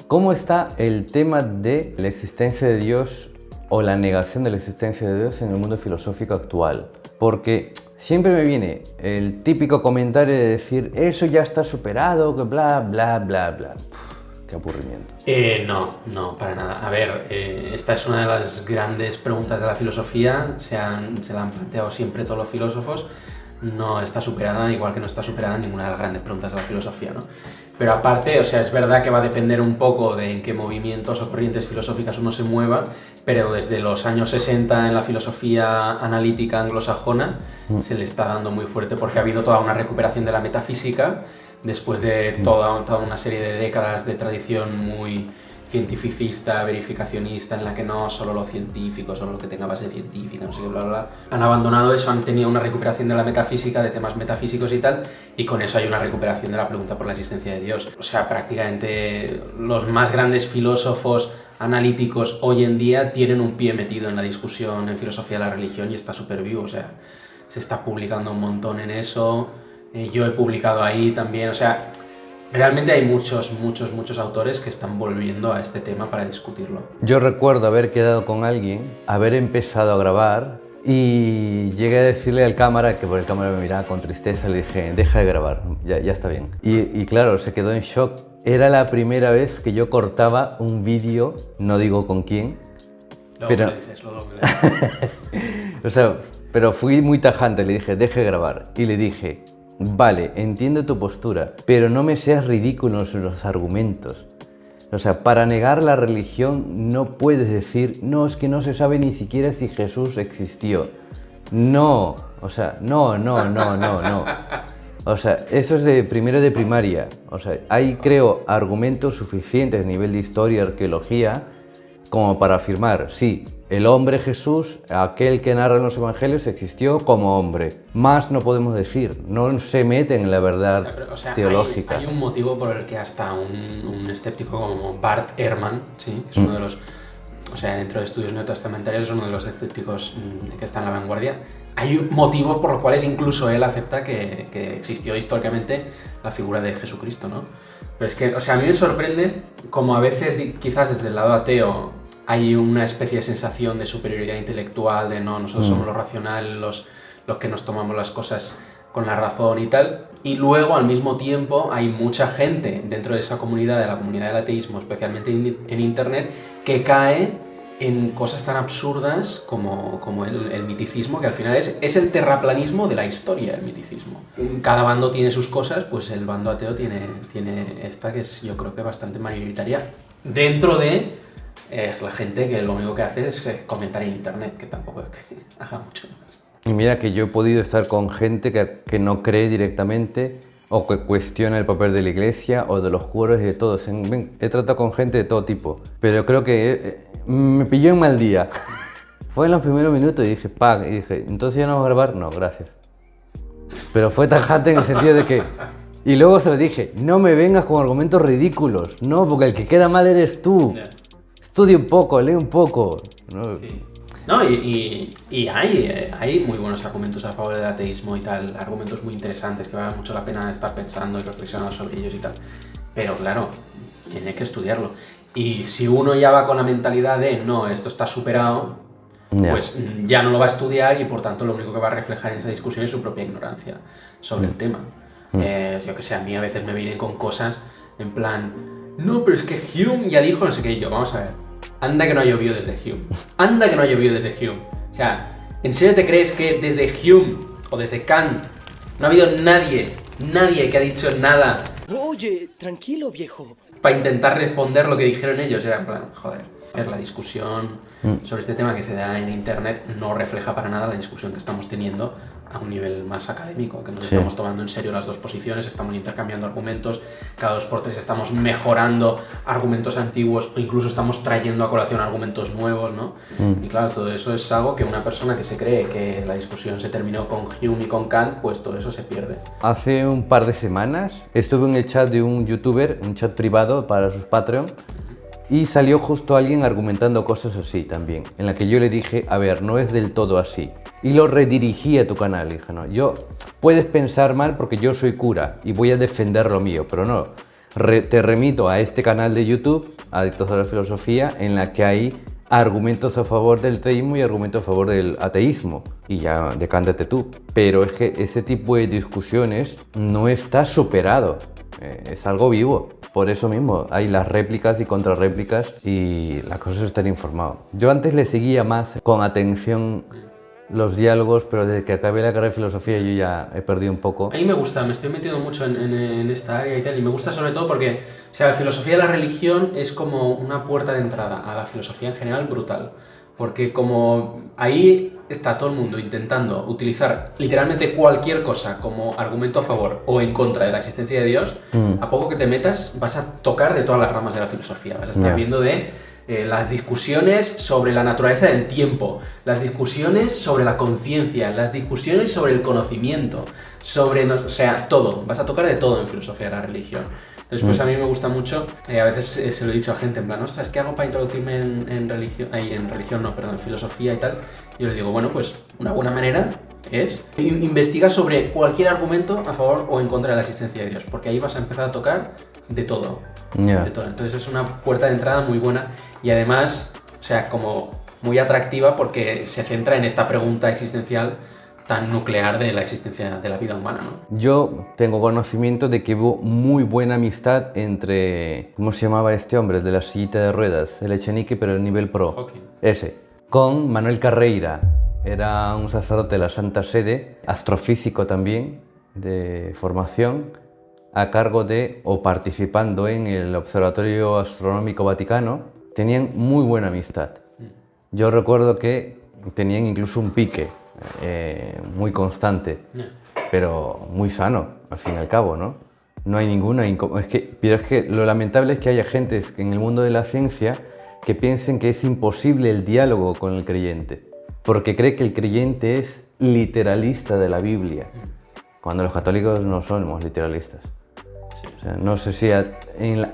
¿Cómo está el tema de la existencia de Dios o la negación de la existencia de Dios en el mundo filosófico actual? Porque siempre me viene el típico comentario de decir eso ya está superado, que bla, bla, bla, bla. Qué aburrimiento. No, para nada. A ver, esta es una de las grandes preguntas de la filosofía, se la han planteado siempre todos los filósofos. No está superada, igual que no está superada ninguna de las grandes preguntas de la filosofía, ¿no? Pero aparte, o sea, es verdad que va a depender un poco de en qué movimientos o corrientes filosóficas uno se mueva, pero desde los años 60 en la filosofía analítica anglosajona se le está dando muy fuerte porque ha habido toda una recuperación de la metafísica después de toda una serie de décadas de tradición muy cientificista, verificacionista, en la que no solo lo científico, solo lo que tenga base científica, no sé qué, bla, bla, bla. Han abandonado eso, han tenido una recuperación de la metafísica, de temas metafísicos y tal, y con eso hay una recuperación de la pregunta por la existencia de Dios. O sea, prácticamente los más grandes filósofos analíticos hoy en día tienen un pie metido en la discusión en filosofía de la religión y está súper vivo, o sea, se está publicando un montón en eso, yo he publicado ahí también, o sea, realmente hay muchos autores que están volviendo a este tema para discutirlo. Yo recuerdo haber quedado con alguien, haber empezado a grabar y llegué a decirle al cámara, que por el cámara me miraba con tristeza, le dije, deja de grabar, ya está bien. Y claro, se quedó en shock. Era la primera vez que yo cortaba un vídeo, no digo con quién, Luego o sea, pero fui muy tajante, le dije, deje de grabar. Y le dije, vale, entiendo tu postura, pero no me seas ridículo en los argumentos. O sea, para negar la religión no puedes decir, no, es que no se sabe ni siquiera si Jesús existió. No, o sea, no. O sea, eso es de primero de primaria. O sea, hay, creo, argumentos suficientes a nivel de historia, arqueología, como para afirmar, sí, el hombre Jesús, aquel que narra en los evangelios, existió como hombre. Más no podemos decir, no se meten en la verdad teológica. Hay un motivo por el que hasta un escéptico como Bart Ehrman, ¿sí? Que es uno de los, o sea, dentro de estudios neotestamentarios es uno de los escépticos que está en la vanguardia. Hay motivos por los cuales incluso él acepta que existió históricamente la figura de Jesucristo, ¿no? Pero es que, o sea, a mí me sorprende como a veces, quizás desde el lado ateo, hay una especie de sensación de superioridad intelectual, de no, nosotros somos lo racional, los que nos tomamos las cosas con la razón y tal. Y luego, al mismo tiempo, hay mucha gente dentro de esa comunidad, de la comunidad del ateísmo, especialmente en Internet, que cae en cosas tan absurdas como el miticismo, que al final es el terraplanismo de la historia, el miticismo. Cada bando tiene sus cosas, pues el bando ateo tiene esta que es, yo creo que bastante mayoritaria, dentro de la gente que lo único que hace es comentar en Internet, que tampoco es que haga mucho más. Y mira que yo he podido estar con gente que no cree directamente o que cuestiona el papel de la iglesia o de los curas y de todo. He tratado con gente de todo tipo, pero creo que me pilló en mal día. Fue en los primeros minutos y dije, ¡pam! Y dije, ¿entonces ya no vamos a grabar? No, gracias. Pero fue tajante en el sentido de que... Y luego se lo dije, no me vengas con argumentos ridículos. No, porque el que queda mal eres tú. Yeah. Estudia un poco, lee un poco. ¿No? Sí. No, y hay muy buenos argumentos a favor del ateísmo y tal, argumentos muy interesantes que vale mucho la pena estar pensando y reflexionando sobre ellos y tal. Pero claro, tiene que estudiarlo. Y si uno ya va con la mentalidad de no, esto está superado, pues ya no lo va a estudiar y por tanto lo único que va a reflejar en esa discusión es su propia ignorancia sobre el tema. Yo que sé, a mí a veces me vienen con cosas en plan, no, pero es que Hume ya dijo no sé qué, y yo, vamos a ver. Anda que no ha llovido desde Hume. Anda que no ha llovido desde Hume. O sea, ¿en serio te crees que desde Hume o desde Kant no ha habido nadie que ha dicho nada? Oye, tranquilo, viejo. Para intentar responder lo que dijeron ellos. Era en plan, joder, la discusión sobre este tema que se da en Internet no refleja para nada la discusión que estamos teniendo a un nivel más académico, que nos estamos tomando en serio las dos posiciones, estamos intercambiando argumentos, cada 2 por 3 estamos mejorando argumentos antiguos o incluso estamos trayendo a colación argumentos nuevos, ¿no? Y claro, todo eso es algo que una persona que se cree que la discusión se terminó con Hume y con Kant, pues todo eso se pierde. Hace un par de semanas estuve en el chat de un youtuber, un chat privado para sus Patreon, y salió justo alguien argumentando cosas así también, en la que yo le dije, a ver, no es del todo así. Y lo redirigí a tu canal, dije, no, puedes pensar mal porque yo soy cura y voy a defender lo mío, pero no, te remito a este canal de YouTube adictos a la filosofía en la que hay argumentos a favor del teísmo y argumentos a favor del ateísmo. Y ya decántate tú. Pero es que ese tipo de discusiones no está superado. Es algo vivo. Por eso mismo hay las réplicas y contrarréplicas y la cosa es estar informado. Yo antes le seguía más con atención los diálogos, pero desde que acabé la carrera de filosofía yo ya he perdido un poco. A mí me gusta, me estoy metiendo mucho en esta área y tal, y me gusta sobre todo porque, o sea, la filosofía de la religión es como una puerta de entrada a la filosofía en general brutal, porque como ahí está todo el mundo intentando utilizar literalmente cualquier cosa como argumento a favor o en contra de la existencia de Dios, a poco que te metas vas a tocar de todas las ramas de la filosofía, vas a estar viendo de las discusiones sobre la naturaleza del tiempo, las discusiones sobre la conciencia, las discusiones sobre el conocimiento, sobre, o sea, todo. Vas a tocar de todo en filosofía de la religión. Entonces, pues a mí me gusta mucho, a veces se lo he dicho a gente en plan, ostras, ¿qué hago para introducirme en filosofía y tal? Y yo les digo, bueno, pues una buena manera es investigar sobre cualquier argumento a favor o en contra de la existencia de Dios, porque ahí vas a empezar a tocar de todo. De todo. Entonces es una puerta de entrada muy buena y además, o sea, como muy atractiva porque se centra en esta pregunta existencial tan nuclear de la existencia de la vida humana, ¿no? Yo tengo conocimiento de que hubo muy buena amistad entre, ¿cómo se llamaba este hombre? De la sillita de ruedas, el Echenique, pero el nivel pro. Hawking. Ese. Con Manuel Carreira. Era un sacerdote de la Santa Sede, astrofísico también, de formación, a cargo de, o participando en el Observatorio Astronómico Vaticano. Tenían muy buena amistad. Yo recuerdo que tenían incluso un pique muy constante, pero muy sano, al fin y al cabo, ¿no? No hay ninguna pero es que lo lamentable es que haya gente en el mundo de la ciencia que piensen que es imposible el diálogo con el creyente, porque cree que el creyente es literalista de la Biblia, cuando los católicos no somos literalistas. O sea, no sé si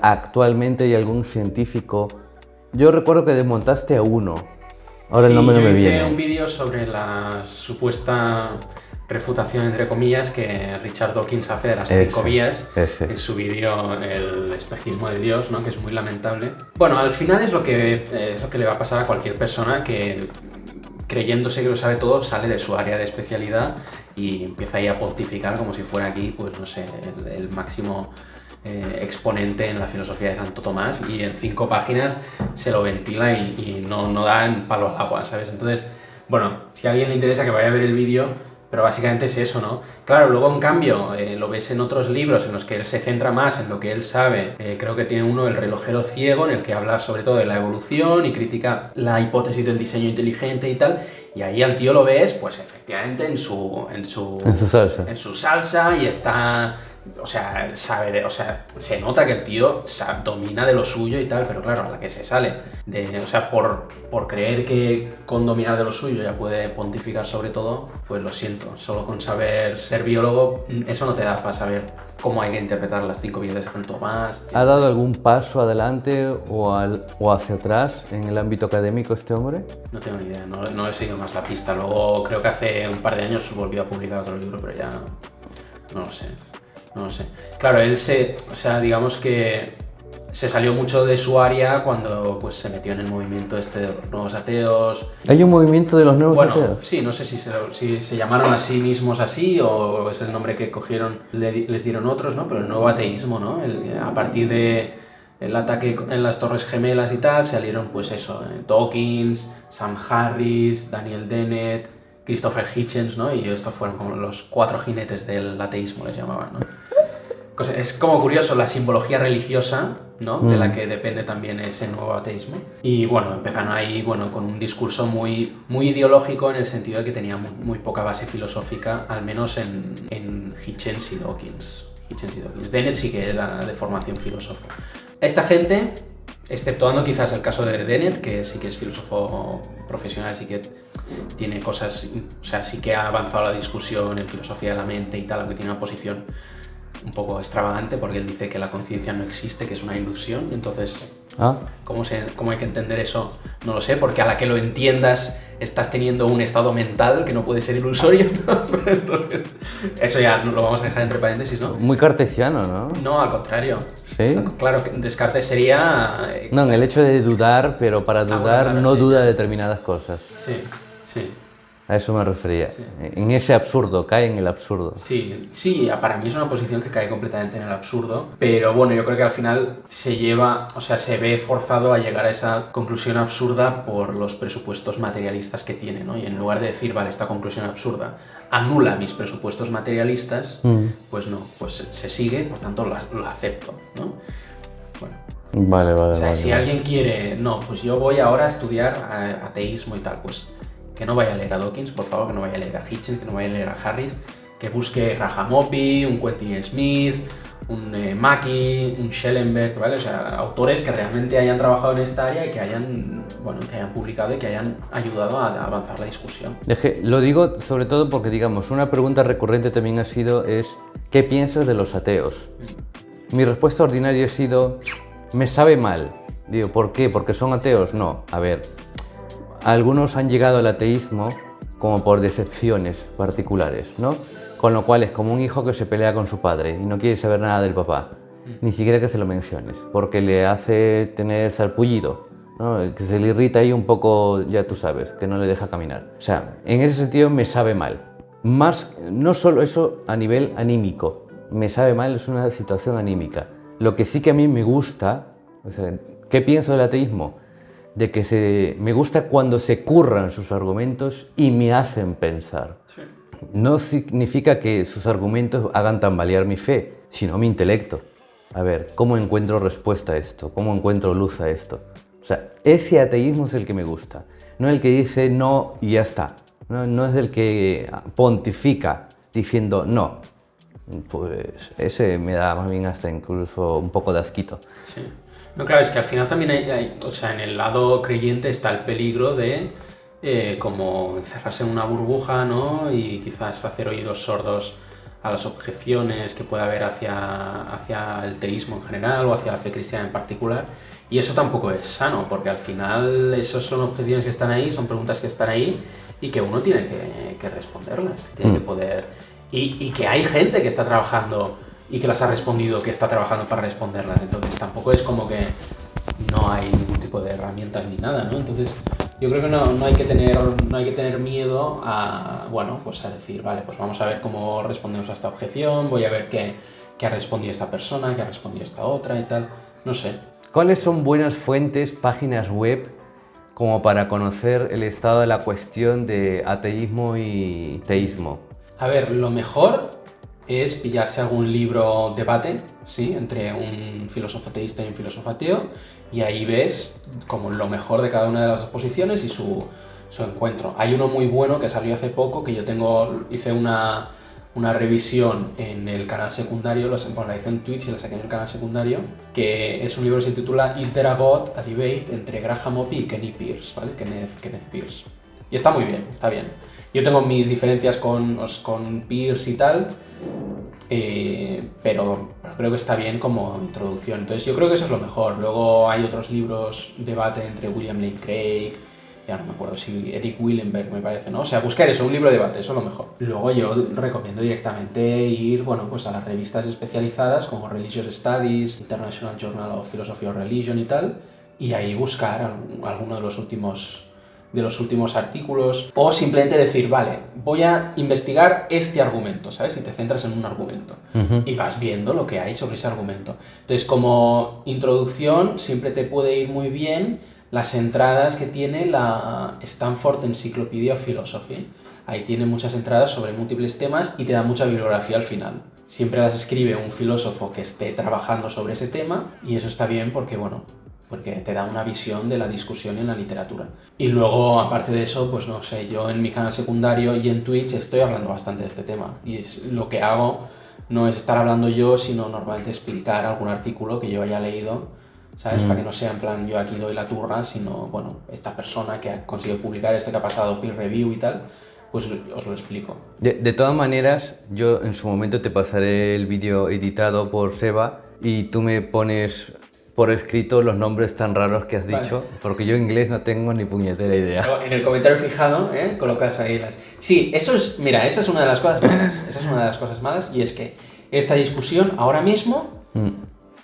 actualmente hay algún científico. Yo recuerdo que desmontaste a uno. Ahora el nombre no me viene. Hice un vídeo sobre la supuesta refutación, entre comillas, que Richard Dawkins hace de las 5 vías en su vídeo El espejismo de Dios, ¿no? Que es muy lamentable. Bueno, al final es lo que le va a pasar a cualquier persona que, creyéndose que lo sabe todo, sale de su área de especialidad y empieza ahí a pontificar como si fuera aquí, pues no sé, el máximo exponente en la filosofía de Santo Tomás, y en 5 páginas se lo ventila y no da en palo al agua, ¿sabes? Entonces, bueno, si a alguien le interesa que vaya a ver el vídeo, pero básicamente es eso, ¿no? Claro, luego en cambio lo ves en otros libros en los que él se centra más en lo que él sabe. Creo que tiene uno, El relojero ciego, en el que habla sobre todo de la evolución y critica la hipótesis del diseño inteligente y tal, y ahí al tío lo ves, pues efectivamente en su salsa y está... O sea, se nota que el tío domina de lo suyo y tal, pero claro, a la que se sale o sea, por creer que con dominar de lo suyo ya puede pontificar sobre todo, pues lo siento, solo con saber ser biólogo, eso no te da para saber cómo hay que interpretar las 5 vías de San Tomás. ¿Ha dado algún paso adelante o hacia atrás en el ámbito académico este hombre? No tengo ni idea, no he seguido más la pista. Luego creo que hace un par de años volvió a publicar otro libro, pero ya no lo sé. No lo sé. Claro, él digamos que se salió mucho de su área cuando pues se metió en el movimiento este de los nuevos ateos. ¿Hay un movimiento de los nuevos ateos? Sí, no sé si se llamaron a sí mismos así o es el nombre que cogieron, les dieron otros, ¿no? Pero el nuevo ateísmo, ¿no? A partir de el ataque en las Torres Gemelas y tal, salieron pues eso, Dawkins, Sam Harris, Daniel Dennett, Christopher Hitchens, ¿no? Y estos fueron como los 4 jinetes del ateísmo, les llamaban, ¿no? Es como curioso la simbología religiosa, ¿no? De la que depende también ese nuevo ateísmo. Y bueno, empezaron ahí con un discurso muy, muy ideológico, en el sentido de que tenía muy poca base filosófica, al menos en Hitchens y Dawkins. Dennett sí que era de formación filósofo. Esta gente, exceptuando quizás el caso de Dennett, que sí que es filósofo profesional, sí que tiene cosas, o sea, sí que ha avanzado la discusión en filosofía de la mente y tal, aunque tiene una posición un poco extravagante, porque él dice que la conciencia no existe, que es una ilusión. Entonces, ¿cómo hay que entender eso? No lo sé, porque a la que lo entiendas estás teniendo un estado mental que no puede ser ilusorio, ¿no? Entonces, eso ya lo vamos a dejar entre paréntesis, ¿no? Muy cartesiano, ¿no? No, al contrario. ¿Sí? Claro, Descartes sería... No, en el hecho de dudar, pero para dudar bueno, claro, no sí. duda de determinadas cosas. Sí, sí. A eso me refería. Sí. En ese absurdo, cae en el absurdo. Sí, sí, para mí es una posición que cae completamente en el absurdo, pero bueno, yo creo que al final se lleva, o sea, se ve forzado a llegar a esa conclusión absurda por los presupuestos materialistas que tiene, ¿no? Y en lugar de decir, vale, esta conclusión absurda anula mis presupuestos materialistas, pues no, pues se sigue, por tanto lo acepto, ¿no? Bueno. Vale, vale, O sea, vale. si alguien quiere, no, pues yo voy ahora a estudiar ateísmo y tal, pues que no vaya a leer a Dawkins, por favor, que no vaya a leer a Hitchens, que no vaya a leer a Harris, que busque Graham Oppy, un Quentin Smith, un Mackie, un Schellenberg, ¿vale? O sea, autores que realmente hayan trabajado en esta área y que hayan, bueno, que hayan publicado y que hayan ayudado a avanzar la discusión. Lo digo sobre todo porque, digamos, una pregunta recurrente también ha sido ¿qué piensas de los ateos? Mi respuesta ordinaria ha sido, me sabe mal. Digo, ¿por qué? ¿Porque son ateos? No, a ver, algunos han llegado al ateísmo como por decepciones particulares, ¿no? Con lo cual es como un hijo que se pelea con su padre y no quiere saber nada del papá, ni siquiera que se lo menciones, porque le hace tener sarpullido, ¿no? Que se le irrita ahí un poco, ya tú sabes, que no le deja caminar. O sea, en ese sentido me sabe mal. Más, no solo eso a nivel anímico, me sabe mal, es una situación anímica. Lo que sí que a mí me gusta, o sea, ¿qué pienso del ateísmo? De que me gusta cuando se curran sus argumentos y me hacen pensar. Sí. No significa que sus argumentos hagan tambalear mi fe, sino mi intelecto. A ver, ¿cómo encuentro respuesta a esto? ¿Cómo encuentro luz a esto? O sea, ese ateísmo es el que me gusta, no el que dice no y ya está. No es el que pontifica diciendo no. Pues ese me da más bien hasta incluso un poco de asquito. Sí. No, claro, es que al final también o sea, en el lado creyente está el peligro de como encerrarse en una burbuja, ¿no? Y quizás hacer oídos sordos a las objeciones que pueda haber hacia el teísmo en general o hacia la fe cristiana en particular. Y eso tampoco es sano, porque al final esas son objeciones que están ahí, son preguntas que están ahí y que uno tiene que responderlas, tiene que poder... Y que hay gente que está trabajando y que las ha respondido, que está trabajando para responderlas. Entonces tampoco es como que no hay ningún tipo de herramientas ni nada, ¿no? Entonces yo creo que no hay que tener miedo a, bueno, pues a decir, vale, pues vamos a ver cómo respondemos a esta objeción, voy a ver qué ha respondido esta persona, qué ha respondido esta otra y tal, no sé. ¿Cuáles son buenas fuentes, páginas web, como para conocer el estado de la cuestión de ateísmo y teísmo? A ver, lo mejor es pillarse algún libro debate, ¿sí? Entre un filósofo teísta y un filósofo ateo, y ahí ves como lo mejor de cada una de las posiciones y su encuentro. Hay uno muy bueno que salió hace poco, que yo hice una revisión en el canal secundario, la hice en Twitch y la saqué en el canal secundario, que es un libro que se titula Is There a God? A Debate entre Graham Oppy y Kenny Pierce, ¿vale? Kenneth Pierce. Y está muy bien, está bien. Yo tengo mis diferencias con Pierce y tal, pero creo que está bien como introducción. Entonces yo creo que eso es lo mejor. Luego hay otros libros, debate entre William Lane Craig, ya no me acuerdo si Eric Willenberg me parece, ¿no? O sea, buscar eso, un libro de debate, eso es lo mejor. Luego yo recomiendo directamente ir, bueno, pues a las revistas especializadas como Religious Studies, International Journal of Philosophy of Religion y tal, y ahí buscar alguno de los últimos artículos, o simplemente decir, vale, voy a investigar este argumento, ¿sabes? Y te centras en un argumento y vas viendo lo que hay sobre ese argumento. Entonces, como introducción, siempre te puede ir muy bien las entradas que tiene la Stanford Encyclopedia of Philosophy. Ahí tiene muchas entradas sobre múltiples temas y te da mucha bibliografía al final. Siempre las escribe un filósofo que esté trabajando sobre ese tema y eso está bien porque, bueno, porque te da una visión de la discusión en la literatura. Y luego, aparte de eso, pues no sé, yo en mi canal secundario y en Twitch estoy hablando bastante de este tema. Y lo que hago no es estar hablando yo, sino normalmente explicar algún artículo que yo haya leído, ¿sabes? Para que no sea en plan yo aquí doy la turra, sino, bueno, esta persona que ha conseguido publicar esto que ha pasado peer review y tal, pues os lo explico. De todas maneras, yo en su momento te pasaré el vídeo editado por Seba y tú me pones por escrito los nombres tan raros que has dicho, vale. Porque yo en inglés no tengo ni puñetera idea. En el comentario fijado, colocas ahí las... Sí, eso es... Mira, esa es una de las cosas malas. Esa es una de las cosas malas y es que esta discusión ahora mismo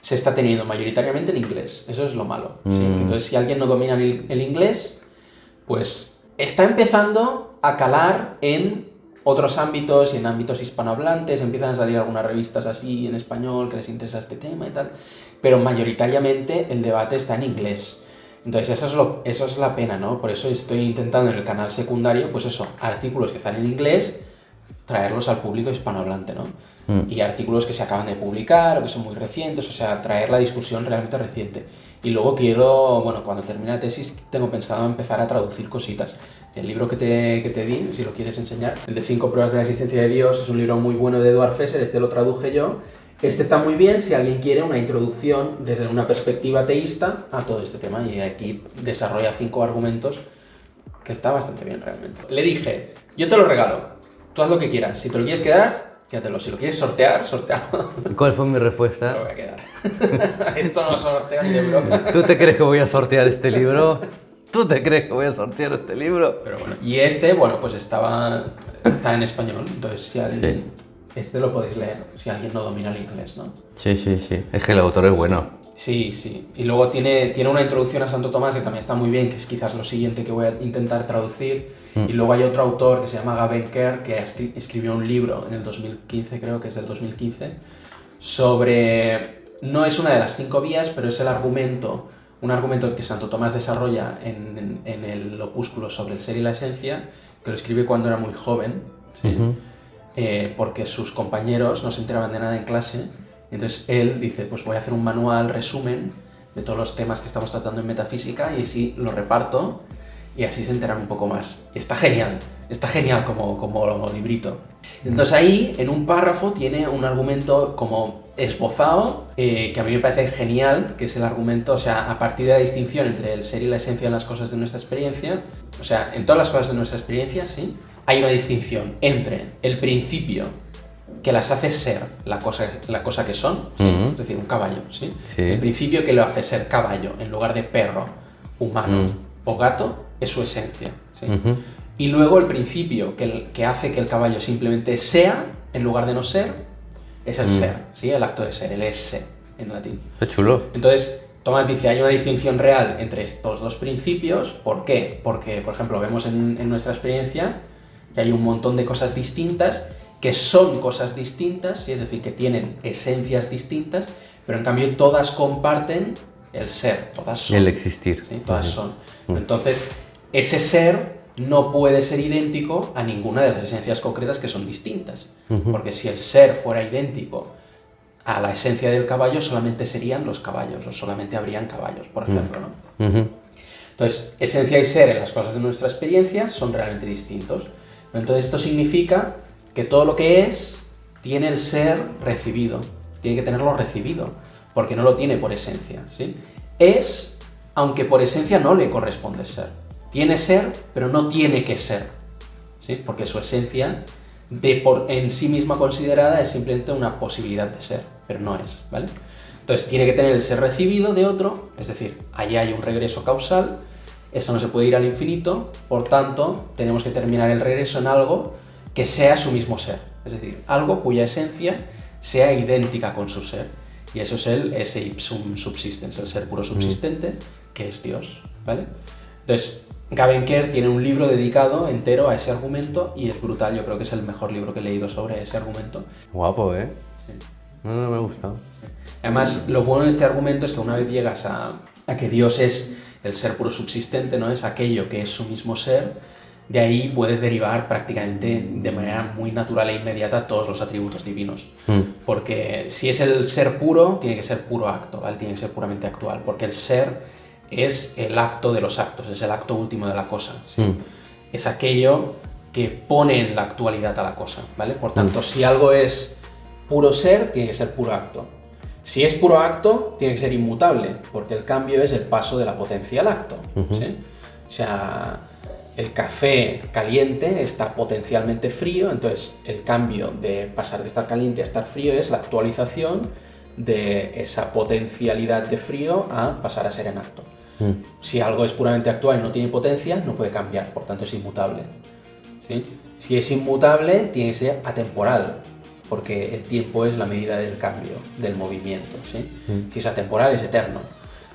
se está teniendo mayoritariamente en inglés. Eso es lo malo. ¿Sí? Entonces, si alguien no domina el inglés, pues está empezando a calar en otros ámbitos y en ámbitos hispanohablantes. Empiezan a salir algunas revistas así en español que les interesa este tema y tal. Pero mayoritariamente el debate está en inglés. Entonces, eso es la pena, ¿no? Por eso estoy intentando en el canal secundario, pues eso, artículos que están en inglés, traerlos al público hispanohablante, ¿no? Y artículos que se acaban de publicar o que son muy recientes, o sea, traer la discusión realmente reciente. Y luego quiero, bueno, cuando termine la tesis, tengo pensado empezar a traducir cositas. El libro que te di, si lo quieres enseñar, el de 5 pruebas de la existencia de Dios, es un libro muy bueno de Eduard Fesser, este lo traduje yo. Este está muy bien si alguien quiere una introducción desde una perspectiva ateísta a todo este tema, y aquí desarrolla 5 argumentos que está bastante bien realmente. Le dije, yo te lo regalo, tú haz lo que quieras, si te lo quieres quedar, quédatelo, si lo quieres sortear, sortealo. ¿Cuál fue mi Te lo respuesta? voy a quedar. Esto no lo sorteo ni de broma. ¿Tú te crees que voy a sortear este libro? ¿Tú te crees que voy a sortear este libro? Pero bueno, y este, bueno, pues está en español, entonces si alguien... Sí. Este lo podéis leer, si alguien no domina el inglés, ¿no? Sí, sí, sí. Es que el autor es bueno. Sí, sí. Y luego tiene una introducción a Santo Tomás que también está muy bien, que es quizás lo siguiente que voy a intentar traducir. Y luego hay otro autor que se llama Gavin Kerr, que escribió un libro en el 2015, creo que es del 2015, sobre... No es una de las 5 vías, pero es un argumento que Santo Tomás desarrolla en el opúsculo sobre el ser y la esencia, que lo escribe cuando era muy joven, ¿sí? Porque sus compañeros no se enteraban de nada en clase. Entonces él dice, pues voy a hacer un manual, resumen de todos los temas que estamos tratando en metafísica, y así lo reparto y así se enteran un poco más. Y está genial como librito. Entonces ahí, en un párrafo, tiene un argumento como esbozado, que a mí me parece genial, que es el argumento, o sea, a partir de la distinción entre el ser y la esencia de las cosas de nuestra experiencia, o sea, en todas las cosas de nuestra experiencia, sí, hay una distinción entre el principio que las hace ser la cosa que son, ¿sí? Es decir, un caballo, ¿sí? Sí. El principio que lo hace ser caballo en lugar de perro, humano o gato es su esencia, ¿sí? Y luego el principio que hace que el caballo simplemente sea en lugar de no ser es el ser, ¿sí? El acto de ser, el esse en latín. Qué chulo. Entonces, Tomás dice, hay una distinción real entre estos dos principios. ¿Por qué? Porque, por ejemplo, vemos en nuestra experiencia que hay un montón de cosas distintas que son cosas distintas, ¿sí? Es decir, que tienen esencias distintas, pero en cambio todas comparten el ser, todas son. El existir. ¿Sí? Todas son. Entonces, ese ser no puede ser idéntico a ninguna de las esencias concretas que son distintas, porque si el ser fuera idéntico a la esencia del caballo, solamente serían los caballos, o solamente habrían caballos, por ejemplo, ¿no? Entonces, esencia y ser en las cosas de nuestra experiencia son realmente distintos. Entonces, esto significa que todo lo que es tiene el ser recibido, tiene que tenerlo recibido, porque no lo tiene por esencia, ¿sí? Es, aunque por esencia no le corresponde ser. Tiene ser, pero no tiene que ser, ¿sí? Porque su esencia en sí misma considerada es simplemente una posibilidad de ser, pero no es, ¿vale? Entonces tiene que tener el ser recibido de otro, es decir, allá hay un regreso causal, esto no se puede ir al infinito, por tanto, tenemos que terminar el regreso en algo que sea su mismo ser, es decir, algo cuya esencia sea idéntica con su ser, y eso es ese ipsum subsistens, el ser puro subsistente, que es Dios, ¿vale? Entonces, Gavin Kerr tiene un libro dedicado entero a ese argumento y es brutal, yo creo que es el mejor libro que he leído sobre ese argumento. Guapo, ¿eh? Sí. No me ha gustado. Además, lo bueno de este argumento es que una vez llegas a que Dios es el ser puro subsistente, ¿no? Es aquello que es su mismo ser, de ahí puedes derivar prácticamente de manera muy natural e inmediata todos los atributos divinos. Porque si es el ser puro, tiene que ser puro acto, ¿vale? Tiene que ser puramente actual, porque el ser es el acto de los actos, es el acto último de la cosa, ¿sí? Es aquello que pone en la actualidad a la cosa, ¿vale? Por tanto, si algo es puro ser, tiene que ser puro acto. Si es puro acto, tiene que ser inmutable, porque el cambio es el paso de la potencia al acto, ¿sí? O sea, el café caliente está potencialmente frío, entonces el cambio de pasar de estar caliente a estar frío es la actualización de esa potencialidad de frío a pasar a ser en acto. Si algo es puramente actual y no tiene potencia, no puede cambiar, por tanto es inmutable, ¿sí? Si es inmutable, tiene que ser atemporal, porque el tiempo es la medida del cambio, del movimiento, ¿sí? Si es atemporal, es eterno.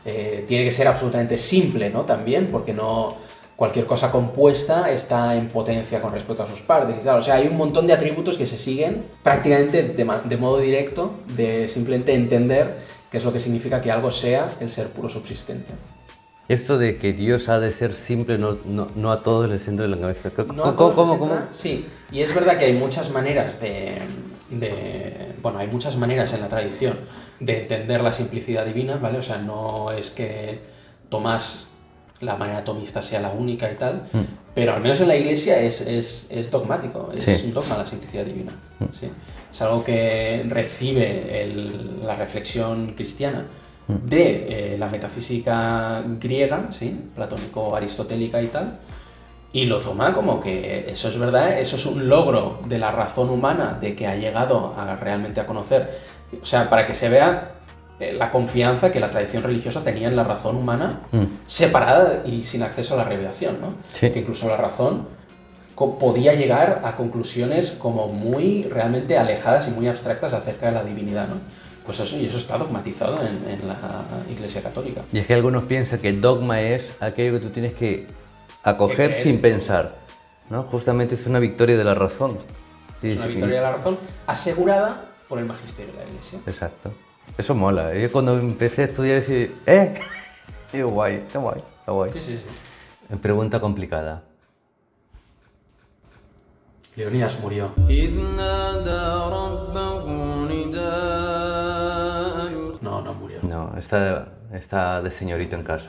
Tiene que ser absolutamente simple, ¿no? También, porque no cualquier cosa compuesta está en potencia con respecto a sus partes y tal. O sea, hay un montón de atributos que se siguen prácticamente de modo directo, de simplemente entender qué es lo que significa que algo sea el ser puro subsistente. Esto de que Dios ha de ser simple, no a todos les entra en la cabeza. ¿Cómo? Sí, y es verdad que hay muchas maneras bueno, hay muchas maneras en la tradición de entender la simplicidad divina, ¿vale? O sea, no es que Tomás, la manera tomista sea la única y tal, pero al menos en la Iglesia es dogmático, es un dogma la simplicidad divina, ¿sí? Es algo que recibe la reflexión cristiana de la metafísica griega, ¿sí? Platónico-aristotélica y tal, y lo toma como que eso es verdad, eso es un logro de la razón humana, de que ha llegado realmente a conocer, o sea, para que se vea la confianza que la tradición religiosa tenía en la razón humana, separada y sin acceso a la revelación, ¿no? Sí. Que incluso la razón podía llegar a conclusiones como muy realmente alejadas y muy abstractas acerca de la divinidad, ¿no? Pues eso, y eso está dogmatizado en la Iglesia Católica. Y es que algunos piensan que dogma es aquello que tú tienes que acoger sin pensar, ¿no? Justamente es una victoria de la razón. Es una victoria de la razón asegurada por el magisterio de la Iglesia. Exacto. Eso mola. Yo cuando empecé a estudiar decía, qué guay, está guay, está guay. Sí, sí, sí. Pregunta complicada. Leonidas murió. No, no murió. No, está de señorito en casa.